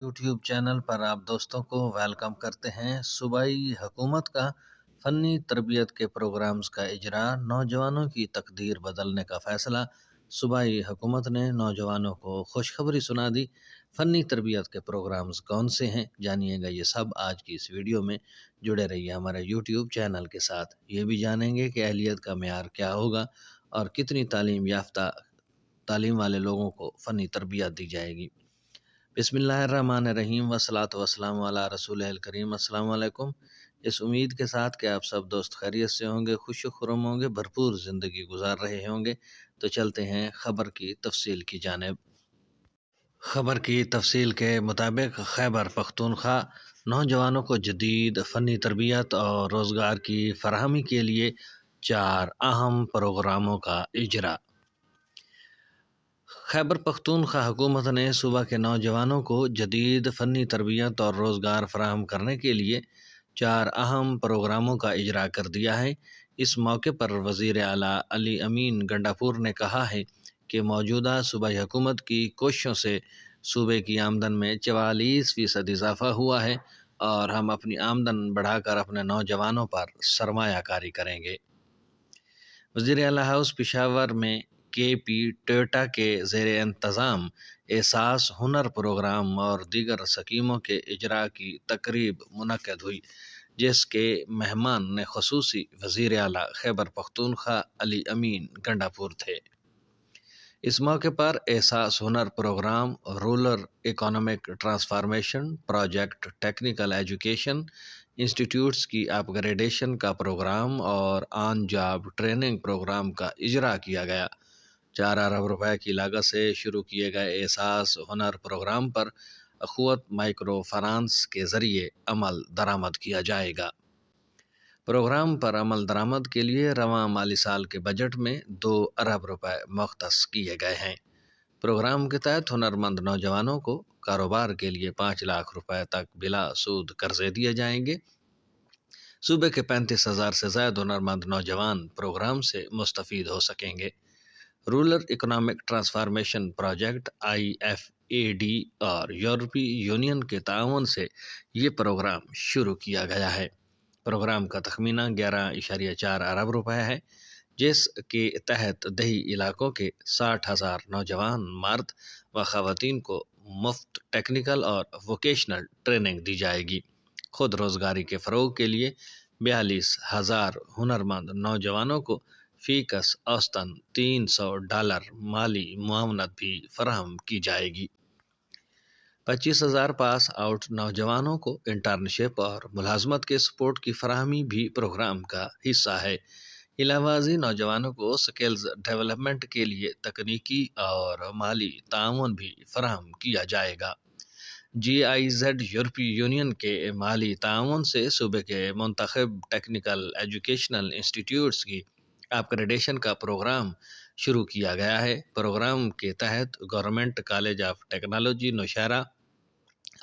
YouTube channel پر آپ دوستوں کو ویلکم کرتے ہیں۔ صوبائی حکومت کا فنی تربیت کے پروگرامز کا اجرا، نوجوانوں کی تقدیر بدلنے کا فیصلہ۔ صوبائی حکومت نے نوجوانوں کو خوشخبری سنا دی۔ فنی تربیت کے پروگرامز کون سے ہیں، جانیے گا یہ سب آج کی اس ویڈیو میں۔ جڑے رہیے ہمارے یوٹیوب چینل کے ساتھ۔ یہ بھی جانیں گے کہ اہلیت کا معیار کیا ہوگا اور کتنی تعلیم یافتہ تعلیم والے لوگوں کو فنی تربیت دی جائے گی۔ بسم اللہ الرحمن الرحیم والصلاۃ والسلام علی رسول الکریم۔ السلام علیکم۔ اس امید کے ساتھ کہ آپ سب دوست خیریت سے ہوں گے، خوش و خرم ہوں گے، بھرپور زندگی گزار رہے ہوں گے، تو چلتے ہیں خبر کی تفصیل کی جانب۔ خبر کی تفصیل کے مطابق خیبر پختونخوا نوجوانوں کو جدید فنی تربیت اور روزگار کی فراہمی کے لیے 4 اہم پروگراموں کا اجرا۔ خیبر پختونخوا حکومت نے صوبہ کے نوجوانوں کو جدید فنی تربیت اور روزگار فراہم کرنے کے لیے 4 اہم پروگراموں کا اجرا کر دیا ہے۔ اس موقع پر وزیر اعلیٰ علی امین گنڈاپور نے کہا ہے کہ موجودہ صوبائی حکومت کی کوششوں سے صوبے کی آمدن میں 44% اضافہ ہوا ہے اور ہم اپنی آمدن بڑھا کر اپنے نوجوانوں پر سرمایہ کاری کریں گے۔ وزیر اعلیٰ ہاؤس پشاور میں کے پی ٹوئٹا کے زیر انتظام احساس ہنر پروگرام اور دیگر اسکیموں کے اجرا کی تقریب منعقد ہوئی، جس کے مہمان خصوصی وزیر اعلیٰ خیبر پختونخوا علی امین گنڈاپور تھے۔ اس موقع پر Ehsaas Hunar program, rural economic transformation project, technical education institutes کی اپ گریڈیشن کا پروگرام اور آن جاب ٹریننگ پروگرام کا اجرا کیا گیا۔ 4 ارب روپے کی لاگت سے شروع کیے گئے احساس ہنر پروگرام پر اخوت مائکرو فنانس کے ذریعے عمل درآمد کیا جائے گا۔ پروگرام پر عمل درآمد کے لیے رواں مالی سال کے بجٹ میں 2 ارب روپے مختص کیے گئے ہیں۔ پروگرام کے تحت ہنرمند نوجوانوں کو کاروبار کے لیے 5 لاکھ روپے تک بلا سود قرضے دیے جائیں گے۔ صوبے کے 35,000 سے زائد ہنرمند نوجوان پروگرام سے مستفید ہو سکیں گے۔ Rural economic transformation project IFAD اور یورپی یونین کے تعاون سے یہ پروگرام شروع کیا گیا ہے۔ پروگرام کا تخمینہ 11.4 ارب روپے ہے، جس کے تحت دیہی علاقوں کے 60,000 نوجوان مرد و خواتین کو مفت ٹیکنیکل اور ووکیشنل ٹریننگ دی جائے گی۔ خود روزگاری کے فروغ کے لیے 42,000 ہنرمند نوجوانوں کو فی کس اوسطاً $300 مالی معاونت بھی فراہم کی جائے گی۔ 25,000 پاس آؤٹ نوجوانوں کو انٹرنشپ اور ملازمت کے سپورٹ کی فراہمی بھی پروگرام کا حصہ ہے۔ علاوہ ازیں نوجوانوں کو سکلز ڈیولپمنٹ کے لیے تکنیکی اور مالی تعاون بھی فراہم کیا جائے گا۔ GIZ یورپی یونین کے مالی تعاون سے صوبے کے منتخب ٹیکنیکل ایجوکیشنل انسٹیٹیوٹس کی اپ گریڈیشن کا پروگرام شروع کیا گیا ہے۔ پروگرام کے تحت government college of technology Nowshera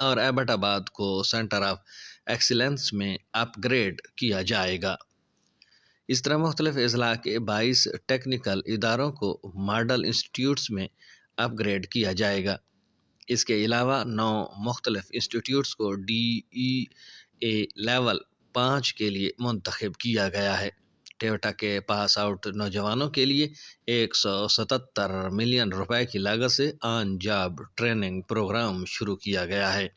اور ایبٹ آباد کو سینٹر آف ایکسیلنس میں اپ گریڈ کیا جائے گا۔ اس طرح مختلف اضلاع کے 22 ٹیکنیکل اداروں کو ماڈل انسٹیٹیوٹس میں اپ گریڈ کیا جائے گا۔ اس کے علاوہ 9 مختلف انسٹیٹیوٹس کو DEA لیول 5 کے لیے منتخب کیا گیا ہے۔ ٹوئٹا کے پاس آؤٹ نوجوانوں کے لیے 177 ملین روپے کی لاگت سے آن جاب ٹریننگ پروگرام شروع کیا گیا ہے۔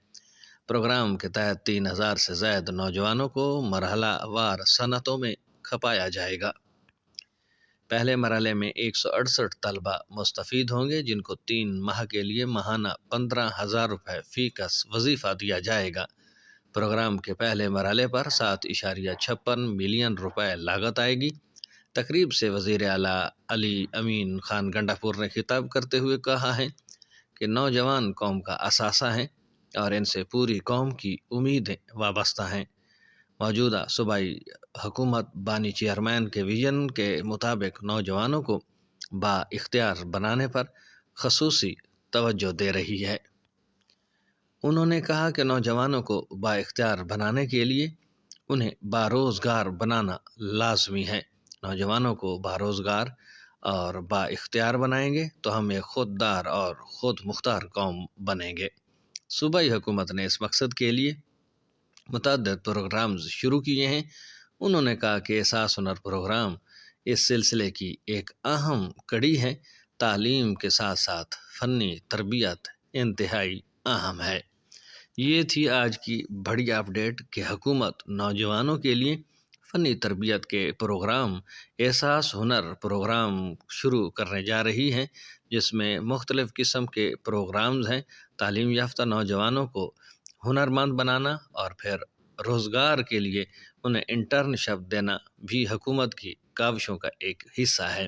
پروگرام کے تحت 3,000 سے زائد نوجوانوں کو مرحلہ وار صنعتوں میں کھپایا جائے گا۔ پہلے مرحلے میں 168 طلبہ مستفید ہوں گے، جن کو 3 ماہ کے لیے ماہانہ 15,000 روپے فی کس وظیفہ دیا جائے گا۔ پروگرام کے پہلے مرحلے پر 7.56 ملین روپے لاگت آئے گی۔ تقریب سے وزیر اعلیٰ علی امین خان گنڈاپور نے خطاب کرتے ہوئے کہا ہے کہ نوجوان قوم کا اثاثہ ہیں اور ان سے پوری قوم کی امیدیں وابستہ ہیں۔ موجودہ صوبائی حکومت بانی چیئرمین کے ویژن کے مطابق نوجوانوں کو با اختیار بنانے پر خصوصی توجہ دے رہی ہے۔ انہوں نے کہا کہ نوجوانوں کو با اختیار بنانے کے لیے انہیں باروزگار بنانا لازمی ہے۔ نوجوانوں کو باروزگار اور با اختیار بنائیں گے تو ہم ایک خوددار اور خود مختار قوم بنیں گے۔ صوبائی حکومت نے اس مقصد کے لیے متعدد پروگرامز شروع کیے ہیں۔ انہوں نے کہا کہ احساس ہنر پروگرام اس سلسلے کی ایک اہم کڑی ہے۔ تعلیم کے ساتھ ساتھ فنی تربیت انتہائی اہم ہے۔ یہ تھی آج کی بڑی اپڈیٹ کہ حکومت نوجوانوں کے لیے فنی تربیت کے پروگرام احساس ہنر پروگرام شروع کرنے جا رہی ہے، جس میں مختلف قسم کے پروگرامز ہیں۔ تعلیم یافتہ نوجوانوں کو ہنرمند بنانا اور پھر روزگار کے لیے انہیں انٹرنشپ دینا بھی حکومت کی کاوشوں کا ایک حصہ ہے۔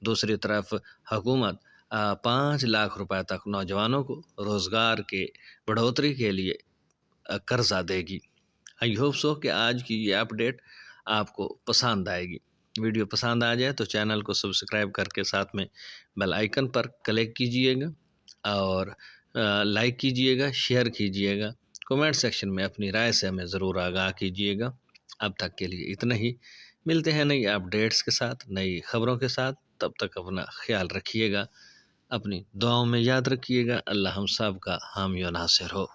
دوسری طرف حکومت 5 لاکھ روپے تک نوجوانوں کو روزگار کے بڑھوتری کے لیے قرضہ دے گی۔ آئی ہوپ سو کہ آج کی یہ اپڈیٹ آپ کو پسند آئے گی۔ ویڈیو پسند آ جائے تو چینل کو سبسکرائب کر کے ساتھ میں بیل آئیکن پر کلک کیجئے گا اور لائک کیجئے گا، شیئر کیجئے گا، کومنٹ سیکشن میں اپنی رائے سے ہمیں ضرور آگاہ کیجئے گا۔ اب تک کے لیے اتنا ہی، ملتے ہیں نئی اپڈیٹس کے ساتھ، نئی خبروں کے ساتھ۔ تب تک اپنا خیال رکھیے گا، اپنی دعاؤں میں یاد رکھیے گا۔ اللہ ہم سب کا حامی و ناصر ہو۔